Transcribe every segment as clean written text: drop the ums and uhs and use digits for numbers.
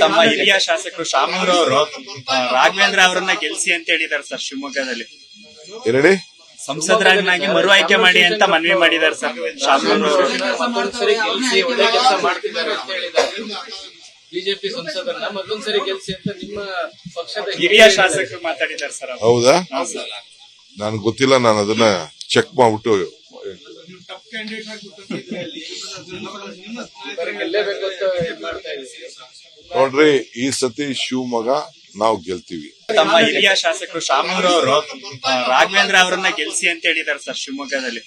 ತಮ್ಮ ಹಿರಿಯ ಶಾಸಕರು ಶಾಮೂರ್ ಅವರು ರಾಘವೇಂದ್ರ ಅವರನ್ನ ಗೆಲ್ಸಿ ಅಂತ ಹೇಳಿದಾರೆ ಸರ್ ಶಿವಮೊಗ್ಗದಲ್ಲಿ. ಏನೇಳಿ ಸಂಸದರಾಗಿ ಮರು ಆಯ್ಕೆ ಮಾಡಿ ಅಂತ ಮನವಿ ಮಾಡಿದಾರೆ ಸರ್ ಶಾಮೂರ್ ಅವರು. ಮತ್ತೊಂದ್ಸರಿ ಗೆಲ್ಸಿ ಒಳ್ಳೆ ಕೆಲಸ ಮಾಡ್ತಿದ್ದಾರೆ ಅಂತ ಹೇಳಿದ್ದಾರೆ. ಬಿಜೆಪಿ ಸಂಸದರನ್ನ ಮತ್ತೊಂದ್ಸರಿ ಗೆಲ್ಸಿ ಅಂತ ನಿಮ್ಮ ಪಕ್ಷದ ಹಿರಿಯ ಶಾಸಕರು ಮಾತಾಡಿದಾರೆ ಸರ್. ಹೌದಾ? ನನ್ಗೆ ಗೊತ್ತಿಲ್ಲ, ನಾನು ಅದನ್ನ ಚೆಕ್ ಮಾಡ್ಬಿಟ್ಟು ಗೆಲ್ಲೇಬೇಕು ಅಂತ ಮಾಡ್ತಾ ಇದ್ದೀವಿ. ನೋಡ್ರಿ, ಈ ಸತಿ ಶಿವಮೊಗ್ಗ ನಾವು ಗೆಲ್ತೀವಿ. ತಮ್ಮ ಹಿರಿಯ ಶಾಸಕರು ಶಾಮೂರ್ ಅವರು ರಾಘವೇಂದ್ರ ಅವರನ್ನ ಗೆಲ್ಸಿ ಅಂತ ಹೇಳಿದಾರೆ ಸರ್ ಶಿವಮೊಗ್ಗದಲ್ಲಿ.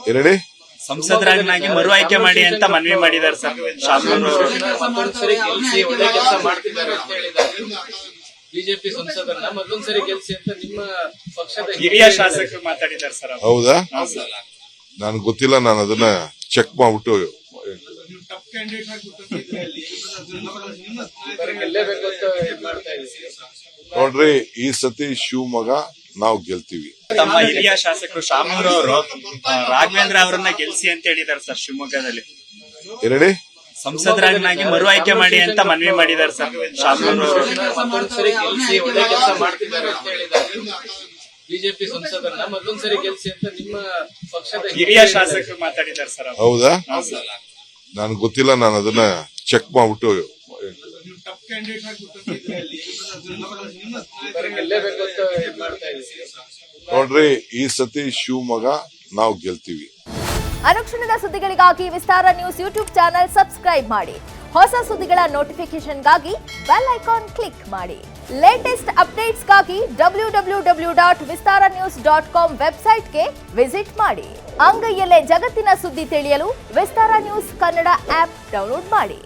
ಏನೇಳಿ ಸಂಸದರಾಗಿ ಮರು ಆಯ್ಕೆ ಮಾಡಿ ಅಂತ ಮನವಿ ಮಾಡಿದಾರೆ ಸರ್ ಶಾಮೂರ್ ಅವರು. ಮತ್ತೊಂದ್ಸರಿ ಗೆಲ್ಸಿ ಒಳ್ಳೆ ಕೆಲಸ ಮಾಡ್ತಿದ್ದಾರೆ ಅಂತ ಹೇಳಿದ್ದಾರೆ. ಬಿಜೆಪಿ ಸಂಸದರನ್ನ ಮತ್ತೊಂದ್ಸರಿ ಗೆಲ್ಸಿ ಅಂತ ನಿಮ್ಮ ಪಕ್ಷದ ಹಿರಿಯ ಶಾಸಕರು ಮಾತಾಡಿದಾರೆ ಸರ್. ಹೌದಾ? ನನ್ಗೆ ಗೊತ್ತಿಲ್ಲ, ನಾನು ಅದನ್ನ ಚೆಕ್ ಮಾಡ್ಬಿಟ್ಟು ಗೆಲ್ಲೇಬೇಕು ಅಂತ ಮಾಡ್ತಾ ಇದ್ದೀವಿ. ನೋಡ್ರಿ, ಈ ಸತಿ ಶಿವಮೊಗ್ಗ ನಾವು ಗೆಲ್ತೀವಿ. ತಮ್ಮ ಹಿರಿಯ ಶಾಸಕರು ಶಾಮೂರ್ ಅವರು ರಾಘವೇಂದ್ರ ಅವರನ್ನ ಗೆಲ್ಸಿ ಅಂತ ಹೇಳಿದಾರೆ ಸರ್ ಶಿವಮೊಗ್ಗದಲ್ಲಿ. ಏನೇಳಿ ಸಂಸದರಾಗಿ ಮರು ಆಯ್ಕೆ ಮಾಡಿ ಅಂತ ಮನವಿ ಮಾಡಿದಾರೆ ಸರ್ ಶಾಮೂರ್ ಅವರು. ಮತ್ತೊಂದ್ಸರಿ ಗೆಲ್ಸಿ ಒಳ್ಳೆ ಕೆಲಸ ಮಾಡ್ತಿದ್ದಾರೆ ಅಂತ ಹೇಳಿದ್ದಾರೆ. ಬಿಜೆಪಿ ಸಂಸದರನ್ನ ಮತ್ತೊಂದ್ಸರಿ ಗೆಲ್ಸಿ ಅಂತ ನಿಮ್ಮ ಪಕ್ಷದ ಹಿರಿಯ ಶಾಸಕರು ಮಾತಾಡಿದಾರೆ ಸರ್. ಹೌದಾ? ನನ್ಗೆ ಗೊತ್ತಿಲ್ಲ, ನಾನು ಅದನ್ನ ಚೆಕ್ ಮಾಡ್ಬಿಟ್ಟು ಗೆಲ್ಲೇಬೇಕು ಅಂತ ಮಾಡ್ತಾ ಇದ್ದೀವಿ. ನೋಡ್ರಿ, ಈ ಸತಿ ಶಿವಮೊಗ್ಗ ನಾವು ಗೆಲ್ತೀವಿ. ಅನುಕ್ಷಣದ ಸುದ್ದಿಗಳಿಗಾಗಿ ವಿಸ್ತಾರ ನ್ಯೂಸ್ ಯೂಟ್ಯೂಬ್ ಚಾನೆಲ್ ಸಬ್ಸ್ಕ್ರೈಬ್ ಮಾಡಿ. ಹೊಸ ಸುದ್ದಿಗಳ ನೋಟಿಫಿಕೇಶನ್ಗಾಗಿ ಬೆಲ್ ಐಕಾನ್ ಕ್ಲಿಕ್ ಮಾಡಿ. ಲೇಟೆಸ್ಟ್ ಅಪ್ಡೇಟ್ಸ್ಗಾಗಿ www.vistaranews.com ವೆಬ್ಸೈಟ್ಗೆ ವಿಸಿಟ್ ಮಾಡಿ. ಅಂಗೈಯಲ್ಲೇ ಜಗತ್ತಿನ ಸುದ್ದಿ ತಿಳಿಯಲು ವಿಸ್ತಾರ ನ್ಯೂಸ್ ಕನ್ನಡ ಆಪ್ ಡೌನ್ಲೋಡ್ ಮಾಡಿ.